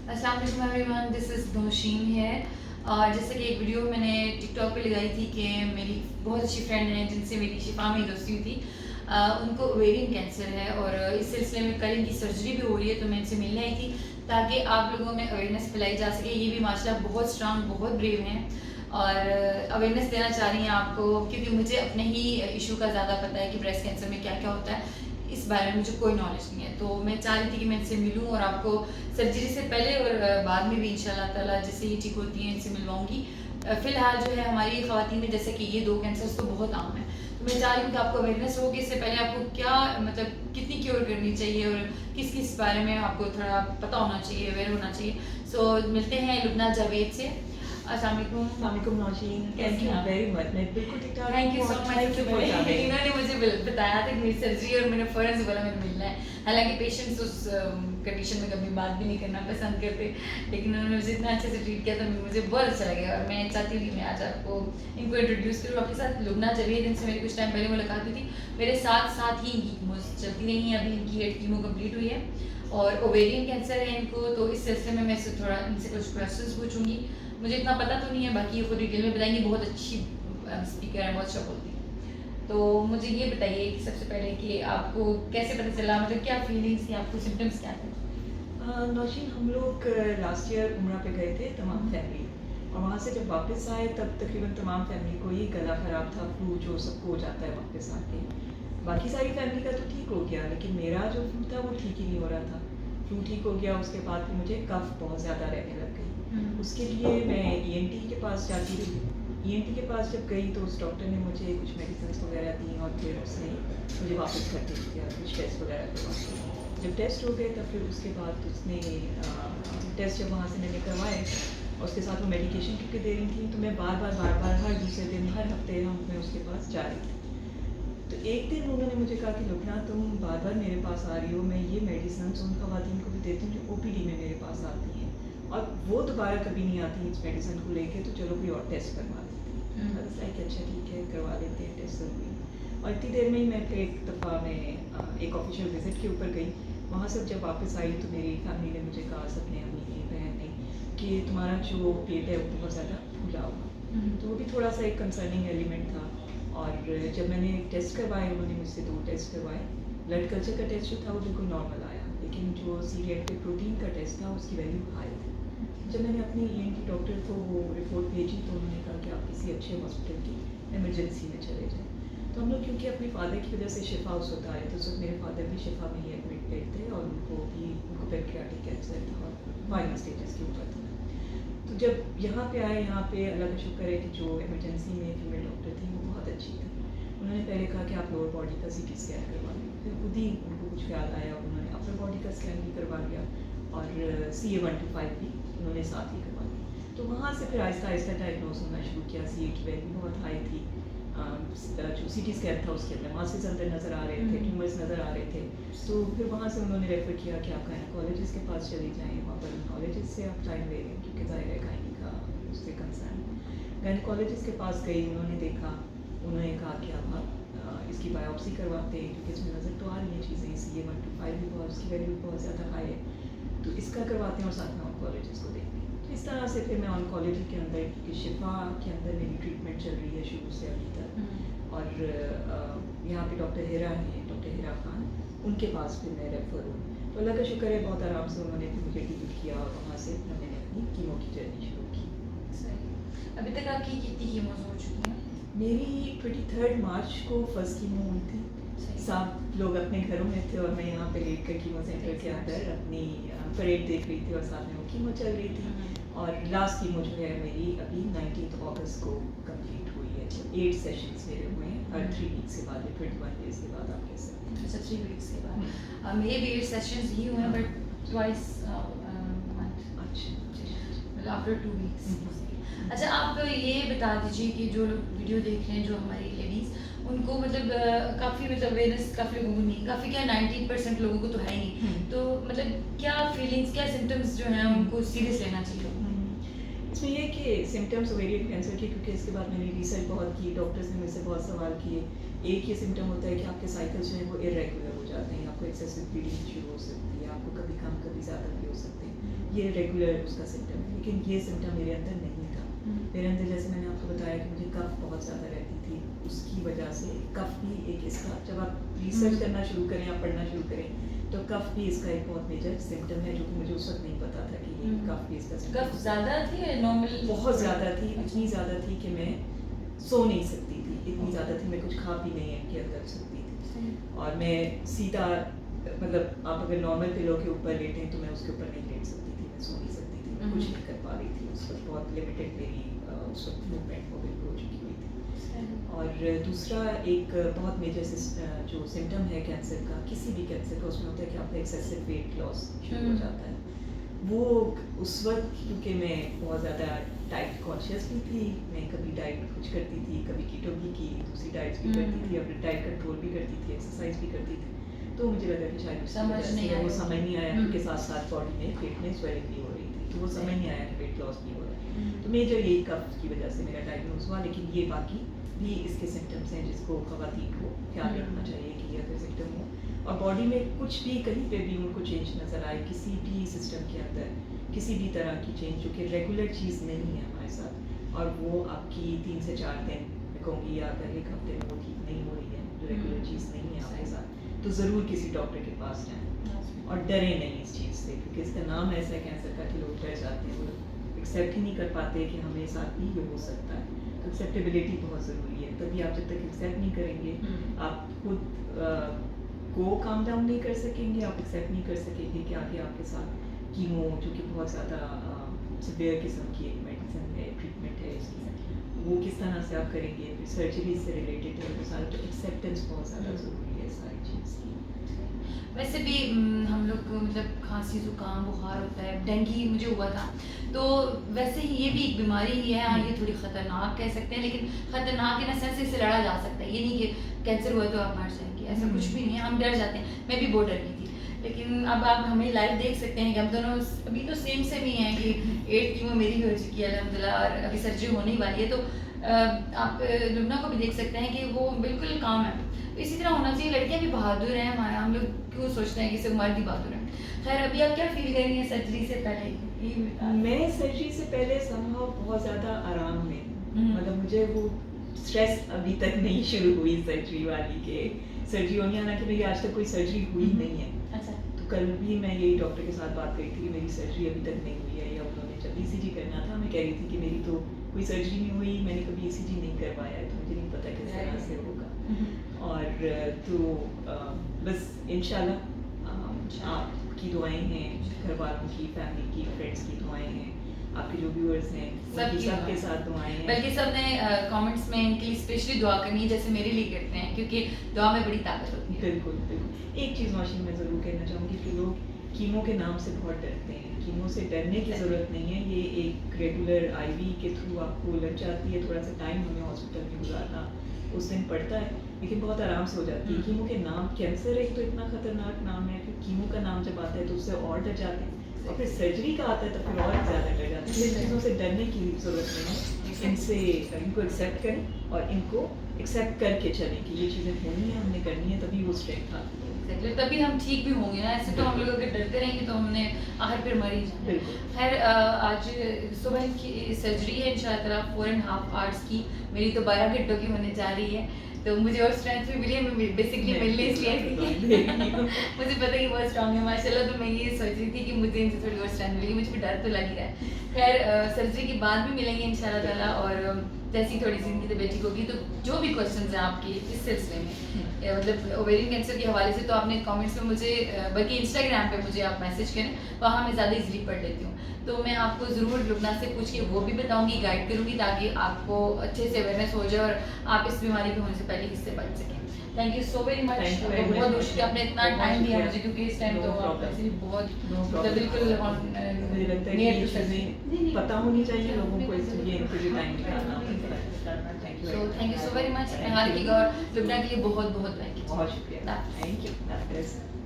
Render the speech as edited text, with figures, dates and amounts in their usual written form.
अस्सलाम वालेकुम everyone, this is Nausheen है। और जैसे कि एक वीडियो मैंने टिकटॉक पे लगाई थी कि मेरी बहुत अच्छी फ्रेंड है जिनसे मेरी शिफा में दोस्ती हुई थी, उनको ओवेरियन कैंसर है और इस सिलसिले में कल इनकी सर्जरी भी हो रही है, तो मैं इनसे मिलने आई थी ताकि आप लोगों में अवेयरनेस फैलाई जा सके। ये भी माशाल्लाह बहुत स्ट्रांग, बहुत ब्रेव हैं और अवेयरनेस देना चाह रही हैं आपको, क्योंकि मुझे अपने ही इशू का ज़्यादा पता है कि ब्रेस्ट कैंसर में क्या क्या होता है। इस बारे में मुझे कोई नॉलेज नहीं है, तो मैं चाह रही थी कि मैं इनसे मिलूं और आपको सर्जरी से पहले और बाद में भी इंशाल्लाह ताला जैसे ये ठीक होती हैं इनसे मिलवाऊंगी। फ़िलहाल जो है हमारी ख़वातीन में जैसे कि ये 2 कैंसर्स तो बहुत आम है, तो मैं चाह रही हूँ कि आपको अवेयरनेस हो कि इससे पहले आपको क्या मतलब कितनी क्योर करनी चाहिए और किस किस बारे में आपको थोड़ा पता होना चाहिए, अवेयर होना चाहिए। सो मिलते हैं लुबना जावेद से। अस्सलाम वालेकुम। वालेकुम Naushin, thank you very much. मैं बिल्कुल ठीक-ठाक थैंक यू हूँ सो और much. Thank you for coming. इन्होंने मुझे बताया था कि मेरी सर्जरी और मैंने फ़ौरन से बोला मैंने मिलना है। हालांकि पेशेंट्स उस कंडीशन में कभी बात भी नहीं करना पसंद करते, लेकिन उन्होंने मुझे इतना अच्छे से ट्रीट किया तो मुझे बहुत अच्छा लगा और मैं चाहती हूँ कि मैं आज आपको इनको इंट्रोड्यूस करूँ आपके साथ। लुबना जावेद, इनसे मेरी कुछ टाइम पहले मुलाकात हुई थी। मेरे साथ साथ ही इनकी कीमो चलती रही है, अभी इनकी 8 कीमो कम्प्लीट हुई है और ओवेरियन कैंसर है इनको, तो इस सिलसिले में मैं थोड़ा इनसे कुछ क्वेश्चंस पूछूंगी। मुझे इतना पता तो नहीं है, बाकी ये खुद डिटेल में बताएंगी। बहुत अच्छी स्पीकर है, बहुत अच्छा बोलती है। तो मुझे ये बताइए कि सबसे पहले कि आपको कैसे पता चला, मतलब क्या फीलिंग्स थी आपको, सिम्टम्स क्या थे? नौशीन, हम लोग लास्ट ईयर उम्रा पे गए थे तमाम फैमिली, और वहाँ से जब वापस आए तब तकरीबन तमाम फैमिली को ही गला ख़राब था, फ्लू जो सबको हो जाता है वापस आके। बाकी सारी फैमिली का तो ठीक हो गया, लेकिन मेरा जो फ्लू था वो ठीक ही नहीं हो रहा था। फ्लू ठीक हो गया, उसके बाद फिर मुझे कफ बहुत ज़्यादा रहने लग गई। उसके लिए मैं ईएनटी के पास जाती रही। ईएनटी के पास जब गई तो उस डॉक्टर ने मुझे कुछ मेडिसिन वगैरह दी और फिर उसने मुझे वापस कर दिया, कुछ टेस्ट वगैरह करवा। जब टेस्ट हो गए तब फिर उसके बाद उसने टेस्ट जब वहाँ से मैंने करवाए और उसके साथ वो मेडिकेशन क्योंकि दे रही थी, तो मैं बार बार हर दूसरे दिन, हर हफ्ते मैं उसके पास जा रही थी। तो एक दिन उन्होंने मुझे कहा कि लुबना, तुम बार बार मेरे पास आ रही हो, मैं ये मेडिसिन उन खवातीन को भी देती हूँ जो ओपीडी में मेरे पास आती हैं और वो दोबारा कभी नहीं आती इस मेडिसिन को लेके, तो चलो कोई और टेस्ट करवा लेते हैं। बस लाइक अच्छा ठीक है, करवा लेते हैं टेस्ट ज़रूरी। और इतनी देर में ही मैं फिर एक दफ़ा मैं एक ऑफिशियल विज़िट के ऊपर गई। वहाँ से जब वापस आई तो मेरी फैमिली ने मुझे कहा, सबने, अपनी बहन ने, कि तुम्हारा जो पेट है वो बहुत ज़्यादा फूला हुआ। तो वो भी थोड़ा सा एक कंसर्निंग एलिमेंट था। और जब मैंने टेस्ट करवाए, उन्होंने मुझसे 2 टेस्ट करवाए। ब्लड कल्चर का टेस्ट जो था वो बिल्कुल नॉर्मल आया, लेकिन जो C-reactive प्रोटीन का टेस्ट था उसकी वैल्यू हाई थी। जब मैंने अपने ईएनटी डॉक्टर को वो रिपोर्ट भेजी तो उन्होंने कहा कि आप किसी अच्छे हॉस्पिटल की इमरजेंसी में चले जाएँ। तो हम लोग क्योंकि अपने फादर की वजह से शिफा उस वक्त आए थे, उस वक्त मेरे फादर भी शिफा में ही एडमिटेड थे और उनको पैनक्रियाटिक कैंसर था और फाइनल स्टेजेस के ऊपर था। तो जब यहाँ पे आए, यहाँ पे अल्लाह का शुक्र है कि जो इमरजेंसी में फीमेल डॉक्टर थी वो बहुत अच्छी थी। उन्होंने पहले कहा कि आप लोअर बॉडी का CT स्कैन करवा लें, फिर खुद ही उनको कुछ ख्याल आया, उन्होंने अपर बॉडी का स्कैन भी करवा लिया और CA-125 भी उन्होंने साथ ही करवा लिया। तो वहाँ से फिर आहिस्ता आहिस्ता डायग्नोज होना शुरू किया। CA की वैल्यू बहुत हाई थी। जो CT स्कैन था उसके अंदर मासेस अंदर नज़र आ रहे थे, ट्यूमर्स नज़र आ रहे थे। तो फिर वहाँ से उन्होंने रेफ़र किया कि आप गायनेकोलॉजिस्ट के पास चली जाएँ, वहाँ पर गायनेकोलॉजिस्ट से आप टाइम ले लें क्योंकि ज़ाहिर है गायनी का उससे कंसर्न। गायनेकोलॉजिस्ट के पास गई, उन्होंने देखा, उन्होंने कहा कि अब आप इसकी बायोप्सी करवाते हैं क्योंकि इसमें नज़र तो आ रही हैं चीज़ें, CA-125 भी बहुत, उसकी वैल्यू बहुत ज़्यादा हाई है, तो इसका करवाते हैं और साथ में ऑन्कोलॉजिस्ट को देखते हैं। तो इस तरह से फिर मैं ऑन्कोलॉजी के अंदर, क्योंकि शिफा के अंदर मेरी ट्रीटमेंट चल रही है शुरू से अभी तक, और यहाँ पे डॉक्टर हिरा हैं, डॉक्टर हिरा खान, उनके पास फिर मैं रेफ़र हूँ। तो अल्लाह का शुक्र है, बहुत आराम से उन्होंने फिर मुझे डील किया और वहाँ से मैंने अपनी कीमो की जर्नी शुरू की। सही। अभी तक आपकी कितनी कीमोज हो चुकी हैं? मेरी 23 मार्च को फर्स्ट कीमो हुई थी। सब लोग अपने घरों में थे और मैं यहाँ पे लेट कर कीमो सेंटर के अंदर अपनी परेड देख रही थी और साथ में वो कीमो चल रही थी। और लास्ट कीमो जो है मेरी अभी 19 अगस्त को कंप्लीट हुई है। 8 सेशंस मेरे हुए हैं हर 3 वीक्स के बाद, 21 डेज़ के बाद, आप कह सकते हैं। अच्छा, 3 वीक्स के बाद। मेरे भी 8 सेशंस ही हुए हैं, बट ट्वाइस मंथ, अच्छा, मतलब आफ्टर 2 वीक्स। अच्छा, आप ये बता दीजिए कि जो लोग वीडियो देख रहे हैं, जो हमारी लेडीज़, उनको मतलब काफ़ी मतलब अवेयरनेस काफ़ी लोगों को नहीं, काफ़ी क्या 90% लोगों को तो है ही नहीं, तो मतलब क्या फीलिंग्स, क्या सिम्टम्स जो हैं उनको सीरियस लेना चाहिए? इसमें ये है कि सिम्टम्स ओवेरियन कैंसर के, क्योंकि इसके बाद मैंने रिसर्च बहुत की, डॉक्टर्स ने मुझसे बहुत सवाल किए। एक ये सिम्टम होता है कि आपके साइकिल्स जो हैं वो इरेगुलर हो जाते हैं, आपको एक्सेसिव ब्लीडिंग शुरू हो सकती है, आपको कभी कम कभी ज़्यादा भी हो सकते हैं। ये रेगुलर उसका सिम्टम है, लेकिन ये सिम्टम मेरे अंदर नहीं था। मेरे अंदर जैसे मैंने आपको बताया कि मुझे कफ बहुत ज़्यादा रहती थी, उसकी वजह से कफ भी एक इसका, जब आप रिसर्च करना शुरू करें, आप पढ़ना शुरू करें, तो कफ भी इसका एक बहुत मेजर सिम्टम है, जो कि मुझे उस वक्त नहीं पता था कि ये कफ भी इसका symptom कफ है। ज़्यादा थी या नॉर्मल? बहुत ज़्यादा थी, इतनी ज़्यादा थी कि मैं सो नहीं सकती थी, इतनी ज़्यादा थी, मैं कुछ खा पी नहीं है कर सकती थी। और मैं सीधा, मतलब आप अगर नॉर्मल पिलो के ऊपर लेटे हैं तो मैं उसके ऊपर नहीं लेट सकती थी, मैं सो नहीं सकती थी, मैं कुछ नहीं कर पा रही थी उस वक्त, बहुत लिमिटेड मेरी उस वक्त मूवमेंट हो चुकी हुई थी। और दूसरा एक बहुत मेजर जो सिम्टम है कैंसर का, किसी भी कैंसर का, उसमें होता है कि आपका एक्सेसिव वेट लॉस शुरू हो जाता है। वो उस वक्त, क्योंकि मैं बहुत ज़्यादा डाइट कॉन्शियस भी थी, मैं कभी डाइट कुछ करती थी, कभी कीटो भी की, दूसरी डाइट्स भी करती थी, अपनी डाइट कंट्रोल भी करती थी, एक्सरसाइज भी करती थी, तो मुझे लगा कि शायद उसकी समझ वजह नहीं से आया। वो समझ नहीं आया, क्योंकि साथ साथ बॉडी में पेट में स्वेलिंग भी हो रही थी, तो वो समझ नहीं आया कि वेट लॉस भी हो रहा है। तो मेजर यही कफ की वजह से मेरा डायग्नोज हुआ, लेकिन ये बाकी भी इसके सिम्टम्स हैं जिसको खवातीन को ख्याल रखना चाहिए कि ये अगर सिम्टम हो और बॉडी में कुछ भी कहीं पे भी उनको चेंज नज़र आए, किसी भी सिस्टम के अंदर किसी भी तरह की चेंज जो कि रेगुलर चीज़ नहीं है हमारे साथ, और वो आपकी 3 से 4 दिन मैं कहूँगी या अगर 1 हफ्ते में वो ठीक नहीं हो रही है, जो रेगुलर चीज़ नहीं है आपके साथ, तो ज़रूर किसी डॉक्टर के पास जाएँ और डरें नहीं इस चीज़ से, क्योंकि इसका नाम ऐसा है कैंसर का कि लोग डर जाते हैं, वो एक्सेप्ट ही नहीं कर पाते कि हमें साथ भी ये हो सकता है। तो एक्सेप्टेबिलिटी बहुत ज़रूरी है, तभी आप जब तक एक्सेप्ट नहीं करेंगे, आप खुद को काम डाउन नहीं कर सकेंगे, आप एक्सेप्ट नहीं कर सकेंगे कि आगे आपके साथ कीमो, जो कि बहुत ज़्यादा सिवियर किस्म की एक मेडिसिन है, ट्रीटमेंट है इसकी, वो किस तरह से आप करेंगे, फिर सर्जरी से रिलेटेड है वो सारा, तो एक्सेप्टेंस बहुत ज़्यादा ज़रूरी है सारी चीज़ की। वैसे भी हम लोग को मतलब खांसी जुकाम बुखार होता है, डेंगू मुझे हुआ था, तो वैसे ही ये भी एक बीमारी ही है। हाँ, ये थोड़ी ख़तरनाक कह सकते हैं, लेकिन ख़तरनाक इन सेंस इससे लड़ा जा सकता है, ये नहीं कि कैंसर हुआ तो आप मर जाएंगे, ऐसा कुछ भी नहीं है। हम डर जाते हैं, मैं भी बहुत डर गई थी, लेकिन अब आप हमें लाइव देख सकते हैं कि हम दोनों अभी तो सेम से भी हैं कि 8 कीमो मेरी भी हो चुकी है अल्हम्दुलिल्लाह, और अभी सर्जरी होने ही वाली है, तो आप लुबना को भी देख सकते हैं कि वो बिल्कुल काम है। इसी तरह होना चाहिए, लड़कियां भी बहादुर हैं हमारा, हम लोग क्यों सोचते हैं कि सिर्फ मर्द ही बहादुर हैं। खैर, अभी आप क्या फील कर रही हैं सर्जरी से पहले? ये बता दें। मैं सर्जरी से पहले somehow बहुत ज़्यादा आराम में, मतलब मुझे वो स्ट्रेस अभी तक नहीं शुरू हुई सर्जरी वाली, के सर्जरी होनी, हालांकि मेरी आज तक कोई सर्जरी हुई नहीं है। अच्छा। तो कल भी मैं यही डॉक्टर के साथ बात करी थी कि मेरी सर्जरी अभी तक नहीं हुई है, या उन्होंने जब ECG करना था, मैं कह रही थी कि मेरी तो कोई सर्जरी नहीं हुई, मैंने कभी ECG नहीं करवाया है, तो मुझे नहीं पता किस तरह से होगा। और तो बस इंशाल्लाह आपकी दुआएं हैं, घर वालों की, फैमिली की, फ्रेंड्स की दुआएं हैं, आपके जो व्यूअर्स हैं उनकी सबके साथ दुआएं हैं। बल्कि सब ने कमेंट्स में इनके लिए स्पेशली दुआ करनी है, जैसे मेरे लिए करते हैं, क्योंकि दुआ में बड़ी ताकत होती है। बिल्कुल बिल्कुल। एक चीज़ माशी मैं ज़रूर कहना चाहूँगी कि लोग कीमो के नाम से बहुत डरते हैं, कीमो से डरने की ज़रूरत नहीं है, ये एक रेगुलर IV के थ्रू आपको लग जाती है, थोड़ा सा टाइम हमें हॉस्पिटल में गुजारना उस दिन पड़ता है, लेकिन बहुत आराम से हो जाती है। कीमो के नाम, कैंसर एक तो इतना खतरनाक नाम है कि कीमो का नाम जब आता है तो उससे और डर जाते हैं, और फिर सर्जरी का आता है तो फिर और ज़्यादा डर जाते हैं। इन चीज़ों से डरने की ज़रूरत नहीं है, इनको एक्सेप्ट करें और इनको एक्सेप्ट करके चलें कि ये चीज़ें होनी है, हमने करनी है, तभी वो स्ट्रेंथ आती है। Exactly, तभी हम ठीक भी होंगे ना, ऐसे तो हम लोग अगर डरते रहेंगे तो हमने आखिर फिर मर ही जाना। बिल्कुल। खैर, आज सुबह की सर्जरी है इंशाअल्लाह 4.5 आवर्स की, मेरी तो 12 घंटों की होने जा रही है, तो मुझे और स्ट्रेंथ भी मिली है। मैं बेसिकली मिलने इसलिए आई थी कि मुझे पता है कि बहुत स्ट्रांग है माशाल्लाह, तो मैं ये सोच रही थी कि मुझे इनसे थोड़ी और स्ट्रेंथ मिलेगी, मुझे भी डर तो लग ही रहा है। खैर, सर्जरी के बाद भी मिलेंगे इंशाल्लाह ताला, और जैसी थोड़ी सी इनकी तबीयत ठीक होगी तो जो भी क्वेश्चंस हैं आपके इस सिलसिले में, मतलब ओवेरियन कैंसर के हवाले से, तो आपने कमेंट्स में मुझे, बल्कि इंस्टाग्राम पे मुझे आप मैसेज करें, वहाँ मैं ज़्यादा इजीली पढ़ लेती हूँ, तो मैं आपको ज़रूर लुबना से पूछ के वो भी बताऊँगी, गाइड करूँगी, ताकि आपको अच्छे से अवेयरनेस हो जाए और आप इस बीमारी के होने से पहले इससे बच सकें। Thank you so very much, Thank you very बहुत much. शुक्रिया, आपने इतना बहुत टाइम दिया शुक्रिया। मुझे, क्योंकि इस टाइम No तो आप problem. वैसे भी बहुत No मतलब problem. बिल्कुल मुझे लगता है कि ये चीज़ें पता होनी चाहिए लोगों को, इसलिए इनके लिए टाइम निकालना होता है। Thank you so very much. हाल की और लुबना के लिए बहुत बहुत थैंक यू। बहुत शुक्रिया। Thank you.